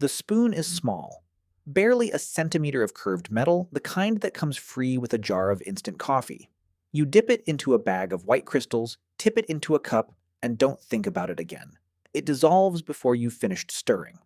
The spoon is small, barely a centimeter of curved metal, the kind that comes free with a jar of instant coffee. You dip it into a bag of white crystals, tip it into a cup, and don't think about it again. It dissolves before you've finished stirring.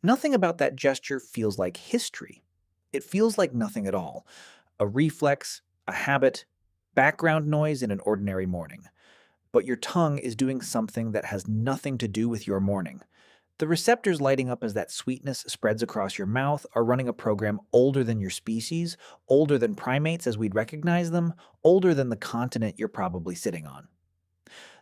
Nothing about that gesture feels like history. It feels like nothing at all. A reflex, a habit, background noise in an ordinary morning. But your tongue is doing something that has nothing to do with your morning. The receptors lighting up as that sweetness spreads across your mouth are running a program older than your species, older than primates as we'd recognize them, older than the continent you're probably sitting on.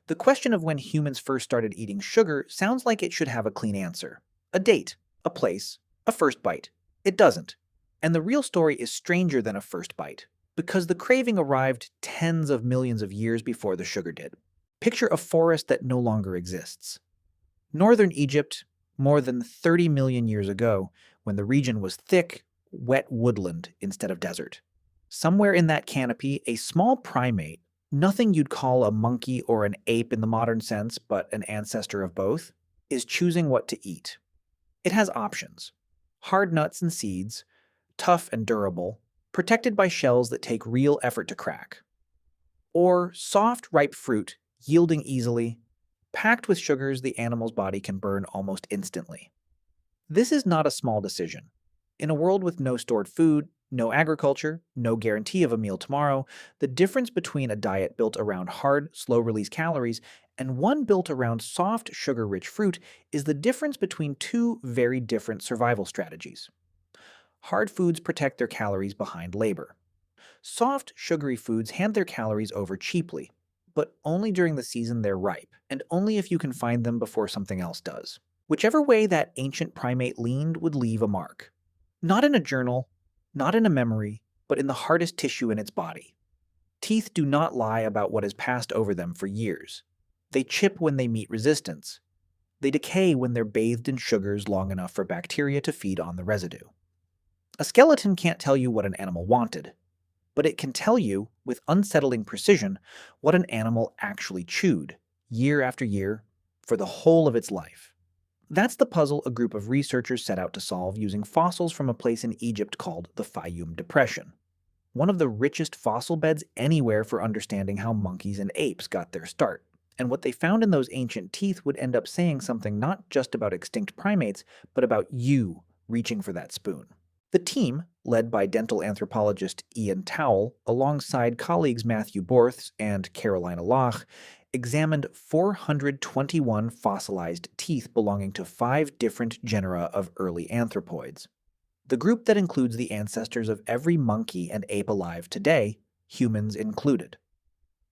The question of when humans first started eating sugar sounds like it should have a clean answer. A date, a place, a first bite. It doesn't. And the real story is stranger than a first bite, because the craving arrived tens of millions of years before the sugar did. Picture a forest that no longer exists. Northern Egypt, more than 30 million years ago, when the region was thick, wet woodland instead of desert. Somewhere in that canopy, a small primate, nothing you'd call a monkey or an ape in the modern sense, but an ancestor of both, is choosing what to eat. It has options: hard nuts and seeds, tough and durable, protected by shells that take real effort to crack, or soft, ripe fruit, yielding easily, packed with sugars the animal's body can burn almost instantly. This is not a small decision. In a world with no stored food, no agriculture, no guarantee of a meal tomorrow, the difference between a diet built around hard, slow-release calories and one built around soft, sugar-rich fruit is the difference between two very different survival strategies. Hard foods protect their calories behind labor. Soft, sugary foods hand their calories over cheaply, but only during the season they're ripe, and only if you can find them before something else does. Whichever way that ancient primate leaned would leave a mark. Not in a journal, not in a memory, but in the hardest tissue in its body. Teeth do not lie about what has passed over them for years. They chip when they meet resistance. They decay when they're bathed in sugars long enough for bacteria to feed on the residue. A skeleton can't tell you what an animal wanted, but it can tell you, with unsettling precision, what an animal actually chewed, year after year, for the whole of its life. That's the puzzle a group of researchers set out to solve using fossils from a place in Egypt called the Fayum Depression, one of the richest fossil beds anywhere for understanding how monkeys and apes got their start. And what they found in those ancient teeth would end up saying something not just about extinct primates, but about you reaching for that spoon. The team, led by dental anthropologist Ian Towle, alongside colleagues Matthew Borths and Carolina Loch, examined 421 fossilized teeth belonging to 5 different genera of early anthropoids. The group that includes the ancestors of every monkey and ape alive today, humans included.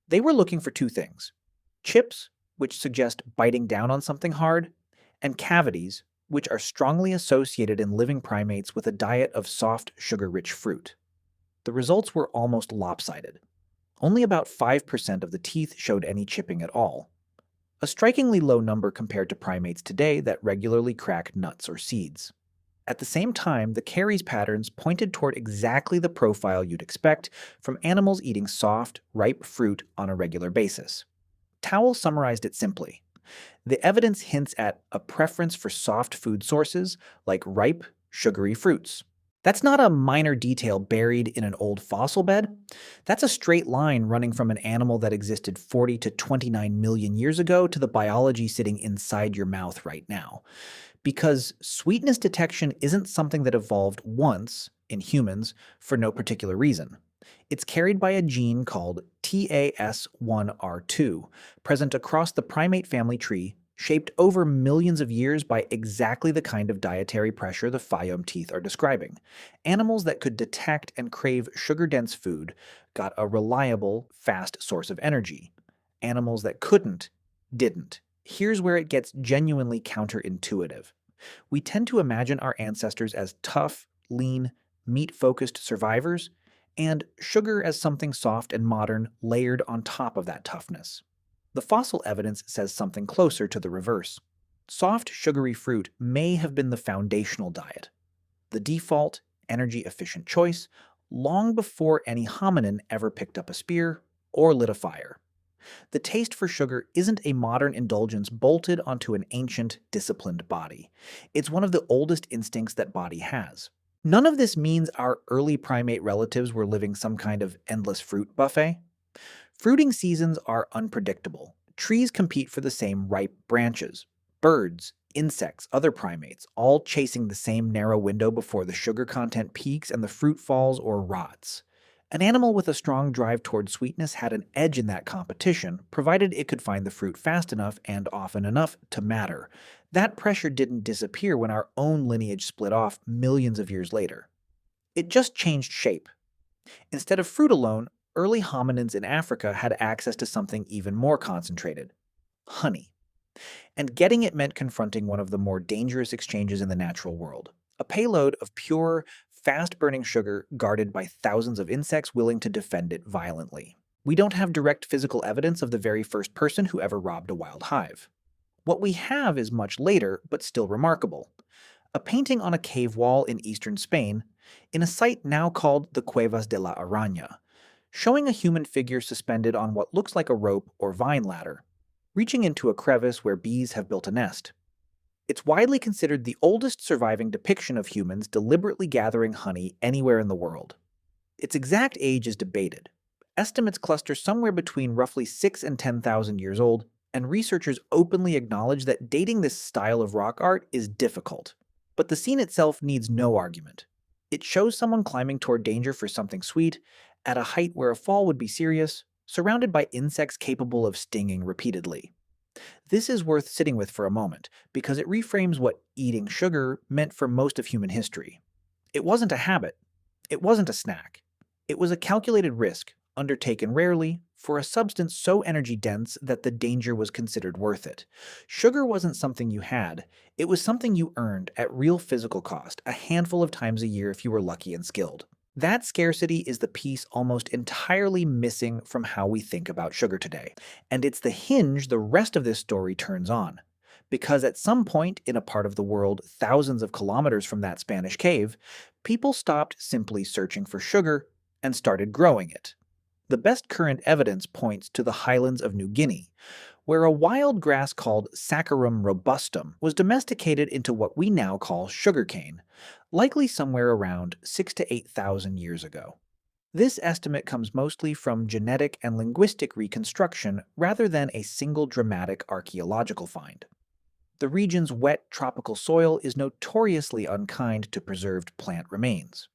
They were looking for 2 things: chips, which suggest biting down on something hard, and cavities, which are strongly associated in living primates with a diet of soft, sugar-rich fruit. The results were almost lopsided. Only about 5% of the teeth showed any chipping at all, a strikingly low number compared to primates today that regularly crack nuts or seeds. At the same time, the caries patterns pointed toward exactly the profile you'd expect from animals eating soft, ripe fruit on a regular basis. Towle summarized it simply: the evidence hints at a preference for soft food sources like ripe, sugary fruits. That's not a minor detail buried in an old fossil bed. That's a straight line running from an animal that existed 40 to 29 million years ago to the biology sitting inside your mouth right now. Because sweetness detection isn't something that evolved once in humans for no particular reason. It's carried by a gene called TAS1R2, present across the primate family tree, shaped over millions of years by exactly the kind of dietary pressure the Fayum teeth are describing. Animals that could detect and crave sugar-dense food got a reliable, fast source of energy. Animals that couldn't, didn't. Here's where it gets genuinely counterintuitive. We tend to imagine our ancestors as tough, lean, meat-focused survivors, and sugar as something soft and modern layered on top of that toughness. The fossil evidence says something closer to the reverse. Soft, sugary fruit may have been the foundational diet, the default, energy-efficient choice, long before any hominin ever picked up a spear or lit a fire. The taste for sugar isn't a modern indulgence bolted onto an ancient, disciplined body. It's one of the oldest instincts that body has. None of this means our early primate relatives were living some kind of endless fruit buffet. Fruiting seasons are unpredictable. Trees compete for the same ripe branches. Birds, insects, other primates, all chasing the same narrow window before the sugar content peaks and the fruit falls or rots. An animal with a strong drive toward sweetness had an edge in that competition, provided it could find the fruit fast enough and often enough to matter. That pressure didn't disappear when our own lineage split off millions of years later. It just changed shape. Instead of fruit alone, early hominins in Africa had access to something even more concentrated: honey. And getting it meant confronting one of the more dangerous exchanges in the natural world: a payload of pure, fast burning sugar guarded by thousands of insects willing to defend it violently. We don't have direct physical evidence of the very first person who ever robbed a wild hive. What we have is much later, but still remarkable: a painting on a cave wall in eastern Spain, in a site now called the Cuevas de la Araña, showing a human figure suspended on what looks like a rope or vine ladder, reaching into a crevice where bees have built a nest. It's widely considered the oldest surviving depiction of humans deliberately gathering honey anywhere in the world. Its exact age is debated. Estimates cluster somewhere between roughly 6 and 10,000 years old, and researchers openly acknowledge that dating this style of rock art is difficult. But the scene itself needs no argument. It shows someone climbing toward danger for something sweet, at a height where a fall would be serious, surrounded by insects capable of stinging repeatedly. This is worth sitting with for a moment, because it reframes what eating sugar meant for most of human history. It wasn't a habit. It wasn't a snack. It was a calculated risk, undertaken rarely, for a substance so energy-dense that the danger was considered worth it. Sugar wasn't something you had. It was something you earned at real physical cost, a handful of times a year if you were lucky and skilled. That scarcity is the piece almost entirely missing from how we think about sugar today. And it's the hinge the rest of this story turns on. Because at some point in a part of the world thousands of kilometers from that Spanish cave, people stopped simply searching for sugar and started growing it. The best current evidence points to the highlands of New Guinea, where a wild grass called Saccharum robustum was domesticated into what we now call sugarcane, likely somewhere around 6 to 8,000 years ago. This estimate comes mostly from genetic and linguistic reconstruction rather than a single dramatic archaeological find. The region's wet tropical soil is notoriously unkind to preserved plant remains.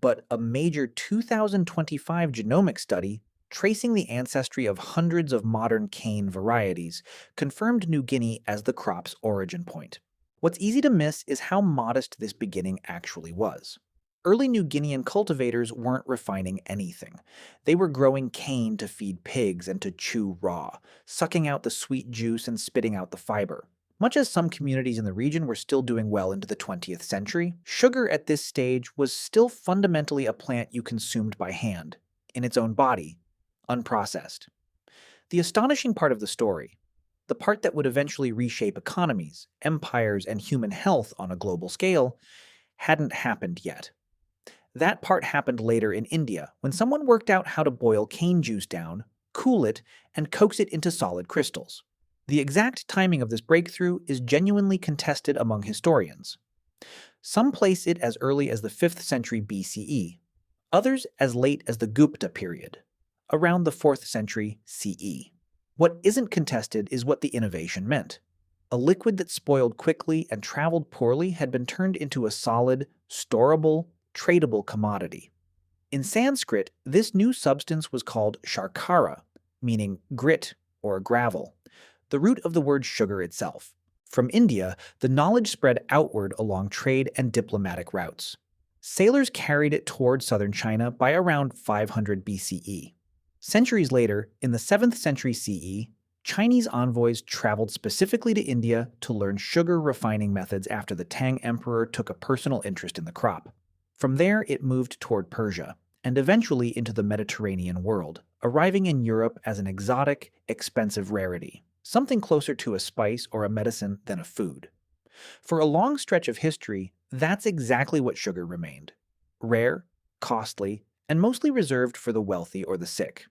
But a major 2025 genomic study tracing the ancestry of hundreds of modern cane varieties confirmed New Guinea as the crop's origin point. What's easy to miss is how modest this beginning actually was. Early New Guinean cultivators weren't refining anything. They were growing cane to feed pigs and to chew raw, sucking out the sweet juice and spitting out the fiber. Much as some communities in the region were still doing well into the 20th century, sugar at this stage was still fundamentally a plant you consumed by hand, in its own body, unprocessed. The astonishing part of the story, the part that would eventually reshape economies, empires, and human health on a global scale, hadn't happened yet. That part happened later in India, when someone worked out how to boil cane juice down, cool it, and coax it into solid crystals. The exact timing of this breakthrough is genuinely contested among historians. Some place it as early as the 5th century BCE, others as late as the Gupta period, around the 4th century CE. What isn't contested is what the innovation meant. A liquid that spoiled quickly and traveled poorly had been turned into a solid, storable, tradable commodity. In Sanskrit, this new substance was called sharkara, meaning grit or gravel, the root of the word sugar itself. From India, the knowledge spread outward along trade and diplomatic routes. Sailors carried it toward southern China by around 500 BCE. Centuries later, in the 7th century CE, Chinese envoys traveled specifically to India to learn sugar refining methods after the Tang emperor took a personal interest in the crop. From there, it moved toward Persia, and eventually into the Mediterranean world, arriving in Europe as an exotic, expensive rarity, something closer to a spice or a medicine than a food. For a long stretch of history, that's exactly what sugar remained: rare, costly, and mostly reserved for the wealthy or the sick.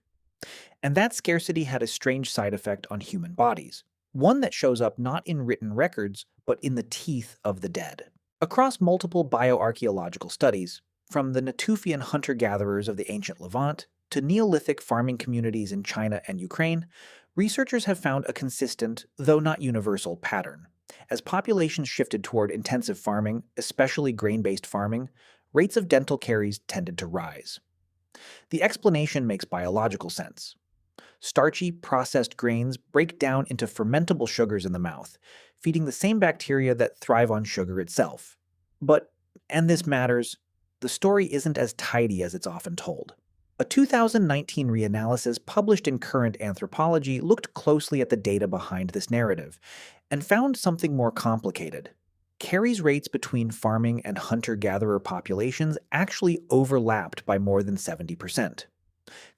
And that scarcity had a strange side effect on human bodies, one that shows up not in written records, but in the teeth of the dead. Across multiple bioarchaeological studies, from the Natufian hunter-gatherers of the ancient Levant to Neolithic farming communities in China and Ukraine, researchers have found a consistent, though not universal, pattern. As populations shifted toward intensive farming, especially grain-based farming, rates of dental caries tended to rise. The explanation makes biological sense. Starchy, processed grains break down into fermentable sugars in the mouth, feeding the same bacteria that thrive on sugar itself. But, and this matters, the story isn't as tidy as it's often told. A 2019 reanalysis published in Current Anthropology looked closely at the data behind this narrative and found something more complicated. Caries rates between farming and hunter-gatherer populations actually overlapped by more than 70%.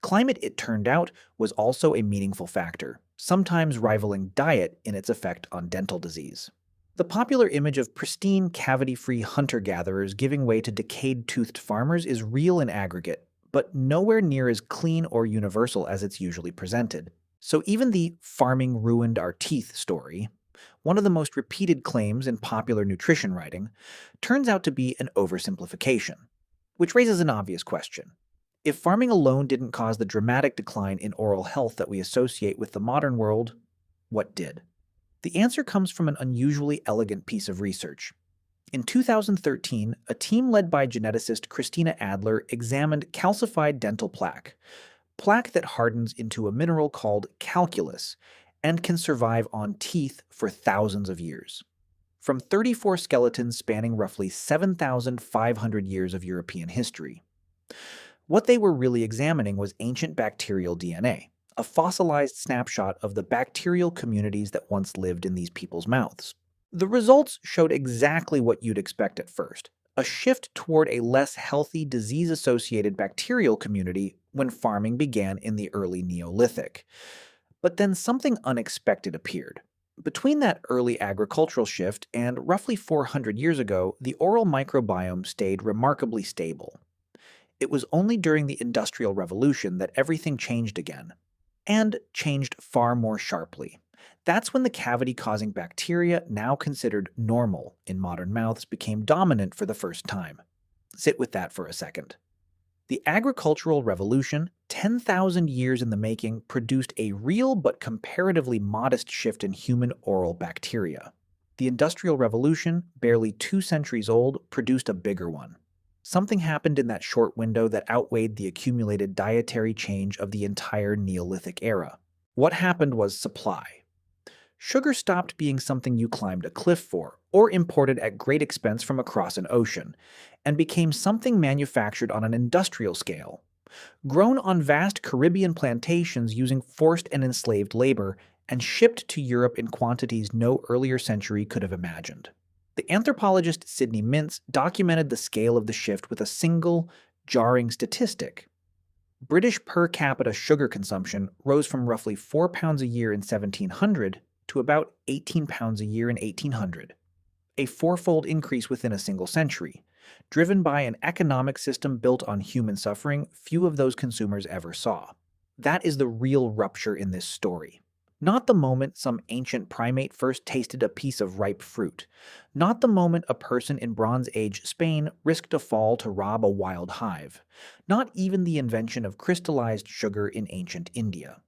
Climate, it turned out, was also a meaningful factor, sometimes rivaling diet in its effect on dental disease. The popular image of pristine, cavity-free hunter-gatherers giving way to decayed-toothed farmers is real in aggregate, but nowhere near as clean or universal as it's usually presented. So even the "farming ruined our teeth" story, one of the most repeated claims in popular nutrition writing, turns out to be an oversimplification. Which raises an obvious question. If farming alone didn't cause the dramatic decline in oral health that we associate with the modern world, what did? The answer comes from an unusually elegant piece of research. In 2013, a team led by geneticist Christina Adler examined calcified dental plaque that hardens into a mineral called calculus and can survive on teeth for thousands of years. From 34 skeletons spanning roughly 7,500 years of European history. What they were really examining was ancient bacterial DNA, a fossilized snapshot of the bacterial communities that once lived in these people's mouths. The results showed exactly what you'd expect at first, a shift toward a less healthy, disease-associated bacterial community when farming began in the early Neolithic. But then something unexpected appeared. Between that early agricultural shift and roughly 400 years ago, the oral microbiome stayed remarkably stable. It was only during the Industrial Revolution that everything changed again, and changed far more sharply. That's when the cavity-causing bacteria, now considered normal in modern mouths, became dominant for the first time. Sit with that for a second. The Agricultural Revolution, 10,000 years in the making, produced a real but comparatively modest shift in human oral bacteria. The Industrial Revolution, barely 2 centuries old, produced a bigger one. Something happened in that short window that outweighed the accumulated dietary change of the entire Neolithic era. What happened was supply. Sugar stopped being something you climbed a cliff for, or imported at great expense from across an ocean, and became something manufactured on an industrial scale. Grown on vast Caribbean plantations using forced and enslaved labor, and shipped to Europe in quantities no earlier century could have imagined. The anthropologist Sidney Mintz documented the scale of the shift with a single, jarring statistic. British per capita sugar consumption rose from roughly 4 pounds a year in 1700 to about 18 pounds a year in 1800, a fourfold increase within a single century, driven by an economic system built on human suffering few of those consumers ever saw. That is the real rupture in this story. Not the moment some ancient primate first tasted a piece of ripe fruit. Not the moment a person in Bronze Age Spain risked a fall to rob a wild hive. Not even the invention of crystallized sugar in ancient India.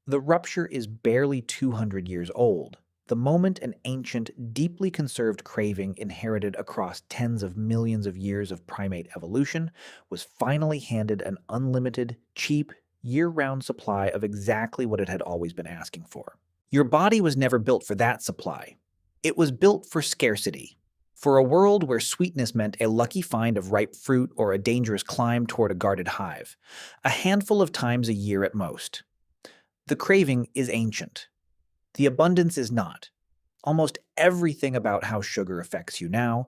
The rupture is barely 200 years old. The moment an ancient, deeply conserved craving inherited across tens of millions of years of primate evolution was finally handed an unlimited, cheap, year-round supply of exactly what it had always been asking for. Your body was never built for that supply. It was built for scarcity. For a world where sweetness meant a lucky find of ripe fruit or a dangerous climb toward a guarded hive. A handful of times a year at most. The craving is ancient. The abundance is not. Almost everything about how sugar affects you now,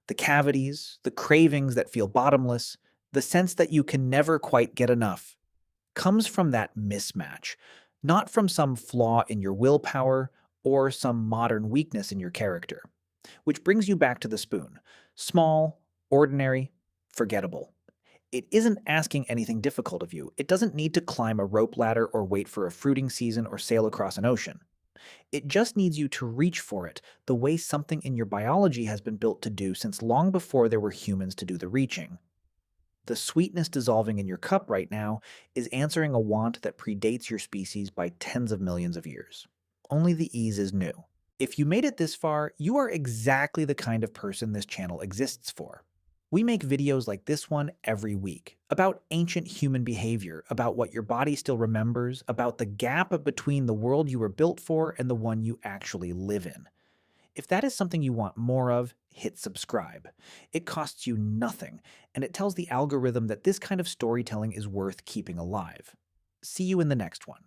the cavities, the cravings that feel bottomless, the sense that you can never quite get enough, comes from that mismatch, not from some flaw in your willpower or some modern weakness in your character. Which brings you back to the spoon. Small, ordinary, forgettable. It isn't asking anything difficult of you. It doesn't need to climb a rope ladder or wait for a fruiting season or sail across an ocean. It just needs you to reach for it the way something in your biology has been built to do since long before there were humans to do the reaching. The sweetness dissolving in your cup right now is answering a want that predates your species by tens of millions of years. Only the ease is new. If you made it this far, you are exactly the kind of person this channel exists for. We make videos like this one every week about ancient human behavior, about what your body still remembers, about the gap between the world you were built for and the one you actually live in. If that is something you want more of, hit subscribe. It costs you nothing, and it tells the algorithm that this kind of storytelling is worth keeping alive. See you in the next one.